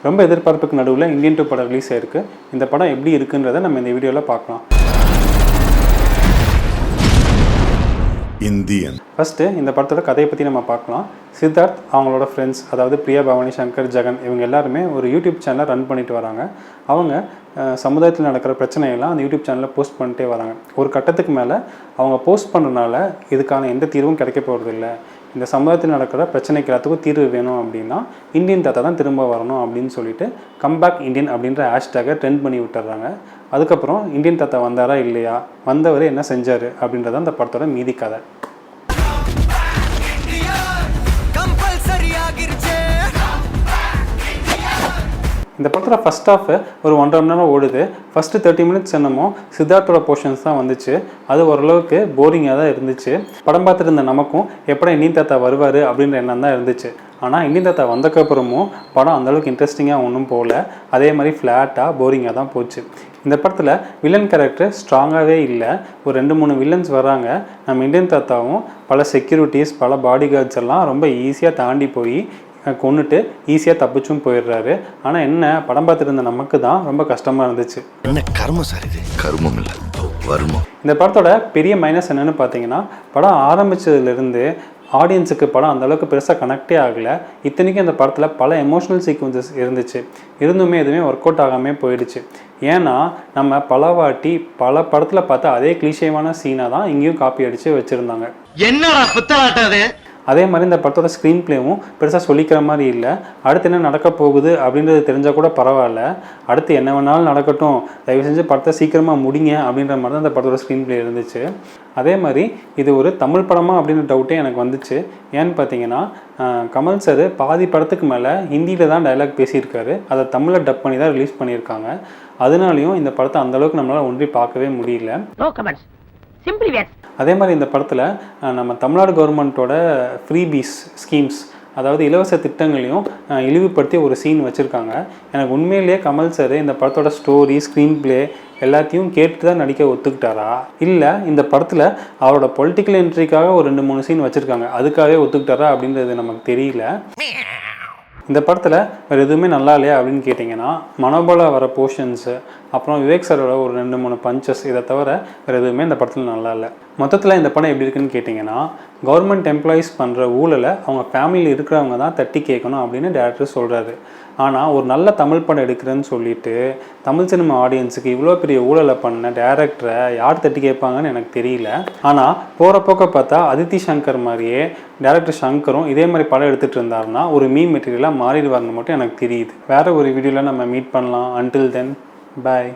ரொம்ப எதிர்பார்ப்புக்கு நடுவில் இந்தியன் 2 படம் ரிலீஸ் ஆயிருக்கு. இந்த படம் எப்படி இருக்குன்றதை நம்ம இந்த வீடியோவில் பார்க்கலாம். இந்தியன் ஃபஸ்ட்டு இந்த படத்தோட கதையை பற்றி நம்ம பார்க்கலாம். சித்தார்த் அவங்களோட ஃப்ரெண்ட்ஸ், அதாவது பிரியா, பவானி, சங்கர், ஜெகன் இவங்க எல்லாருமே ஒரு யூடியூப் சேனலை ரன் பண்ணிட்டு வராங்க. அவங்க சமுதாயத்தில் நடக்கிற பிரச்சனையெல்லாம் அந்த யூடியூப் சேனலில் போஸ்ட் பண்ணிட்டே வராங்க. ஒரு கட்டத்துக்கு மேலே அவங்க போஸ்ட் பண்ணுறதுனால இதுக்கான எந்த தீர்வும் கிடைக்க போகிறது இல்லை. இந்த சமுதாயத்தில் நடக்கிற பிரச்சனைக்கு எல்லாத்துக்கும் தீர்வு வேணும் அப்படின்னா இந்தியன் தாத்தா தான் திரும்ப வரணும் அப்படின்னு சொல்லிட்டு கம்பேக் இந்தியன் அப்படின்ற ஹேஷ்டேகை ட்ரெண்ட் பண்ணி விட்டுறாங்க. அதுக்கப்புறம் இந்தியன் தாத்தா வந்தாரா இல்லையா, வந்தவர் என்ன செஞ்சார் அப்படின்றத அந்த படத்தோட மீதி கதை. இந்த படத்தில் ஃபஸ்ட் ஹாஃப் ஒரு 1.5 மணி நேரம் ஓடுது. ஃபஸ்ட்டு 30 மினிட்ஸ் என்னமோ சித்தார்த்தோட போர்ஷன்ஸ் தான் வந்துச்சு. அது ஓரளவுக்கு போரிங்காக தான் இருந்துச்சு. படம் பார்த்துட்டு இருந்த நமக்கும் எப்படா இந்தியன் தாத்தா வருவார் அப்படின்ற எண்ணம் தான் இருந்துச்சு. ஆனால் இந்தியன் தாத்தா வந்தக்கப்புறமும் படம் அந்தளவுக்கு இன்ட்ரெஸ்டிங்காக ஒன்றும் போகல. அதே மாதிரி ஃப்ளாட்டாக போரிங்காக தான் போச்சு. இந்த படத்தில் வில்லன் கேரக்டர் ஸ்ட்ராங்காகவே இல்லை. ஒரு 2-3 வில்லன்ஸ் வராங்க. நம்ம இந்தியன் தாத்தாவும் பல செக்யூரிட்டிஸ், பல பாடி கார்ட்ஸ் எல்லாம் ரொம்ப ஈஸியாக தாண்டி போய் கொண்டுட்டு ஈஸியாக தப்பிச்சும் போயிடுறாரு. ஆனால் என்ன, படம் பார்த்துட்டு இருந்த நமக்கு தான் ரொம்ப கஷ்டமாக இருந்துச்சு. என்ன கர்மம் சார் இது? கர்மம் இல்லை, வருமம். இந்த படத்தோட பெரிய மைனஸ் என்னென்னு பார்த்தீங்கன்னா, படம் ஆரம்பித்ததுலேருந்து ஆடியன்ஸுக்கு படம் அந்தளவுக்கு பெருசாக கனெக்டே ஆகலை. இத்தனைக்கும் இந்த படத்தில் பல எமோஷ்னல் சீக்வன்சஸ் இருந்துச்சு. இருந்துமே எதுவுமே ஒர்க் அவுட் ஆகாமல் போயிடுச்சு. ஏன்னா நம்ம பல வாட்டி பல படத்தில் பார்த்து அதே கிளீஷேவான சீனாக தான் இங்கேயும் காப்பி அடித்து வச்சுருந்தாங்க. என்னடா புத்தலாட்டாது. அதே மாதிரி இந்த படத்தோட ஸ்க்ரீன் பிளேவும் பெருசாக சொல்லிக்கிற மாதிரி இல்லை. அடுத்து என்ன நடக்க போகுது அப்படின்றது தெரிஞ்சால் கூட பரவாயில்ல, அடுத்து என்ன வேணாலும் நடக்கட்டும், தயவு செஞ்சு படத்தை சீக்கிரமாக முடிங்க அப்படின்ற மாதிரி தான் இந்த படத்தோட ஸ்க்ரீன் பிளே இருந்துச்சு. அதே மாதிரி இது ஒரு தமிழ் படமா அப்படின்ற டவுட்டே எனக்கு வந்துச்சு. ஏன்னு பார்த்தீங்கன்னா, கமல் சார் பாதி படத்துக்கு மேலே ஹிந்தியில் தான் டைலாக் பேசியிருக்காரு. அதை தமிழில் டப் பண்ணி தான் ரிலீஸ் பண்ணியிருக்காங்க. அதனாலையும் இந்த படத்தை அந்தளவுக்கு நம்மளால் ஒன்றி பார்க்கவே முடியல. அதே மாதிரி இந்த படத்தில் நம்ம தமிழ்நாடு கவர்மெண்ட்டோட ஃப்ரீபீஸ் ஸ்கீம்ஸ், அதாவது இலவச திட்டங்களையும் இழிவுபடுத்தி ஒரு சீன் வச்சுருக்காங்க. எனக்கு உண்மையிலேயே கமல் சார் இந்த படத்தோட ஸ்டோரி, ஸ்க்ரீன் பிளே எல்லாத்தையும் கேட்டு தான் நடிக்க ஒத்துக்கிட்டாரா, இல்லை இந்த படத்தில் அவரோட பொலிட்டிக்கல் என்ட்ரிக்காக ஒரு 2-3 சீன் வச்சுருக்காங்க அதுக்காகவே ஒத்துக்கிட்டாரா அப்படின்றது நமக்கு தெரியல. இந்த படத்தில் வேறு எதுவுமே நல்லா இல்லையா அப்படின்னு கேட்டிங்கன்னா, மனோபல வர போர்ஷன்ஸு, அப்புறம் விவேக் சாரோட ஒரு 2-3 பஞ்சஸ், இதை தவிர வேறு எதுவுமே இந்த படத்தில் நல்லா இல்லை. மொத்தத்தில் இந்த படம் எப்படி இருக்குன்னு கேட்டிங்கன்னா, கவர்மெண்ட் எம்ப்ளாயீஸ் பண்ணுற ஊழலை அவங்க ஃபேமிலியில் இருக்கிறவங்க தான் தட்டி கேட்கணும் அப்படின்னு டேரக்டர் சொல்கிறாரு. ஆனால் ஒரு நல்ல தமிழ் படம் எடுக்கிறேன்னு சொல்லிட்டு தமிழ் சினிமா ஆடியன்ஸுக்கு இவ்வளோ பெரிய ஊழலை பண்ண டேரக்டரை யார் தட்டி கேட்பாங்கன்னு எனக்கு தெரியல. ஆனால் போகிற போக்க பார்த்தா அதித்தி சங்கர் மாதிரியே டேரக்டர் சங்கரும் இதே மாதிரி படம் எடுத்துகிட்டு இருந்தாருன்னா ஒரு மீம் மெட்டீரியலாக மாறிடுவாருன்னு மட்டும் எனக்கு தெரியுது. வேறு ஒரு வீடியோவில் நம்ம மீட் பண்ணலாம். அன்டில் தென், பாய்.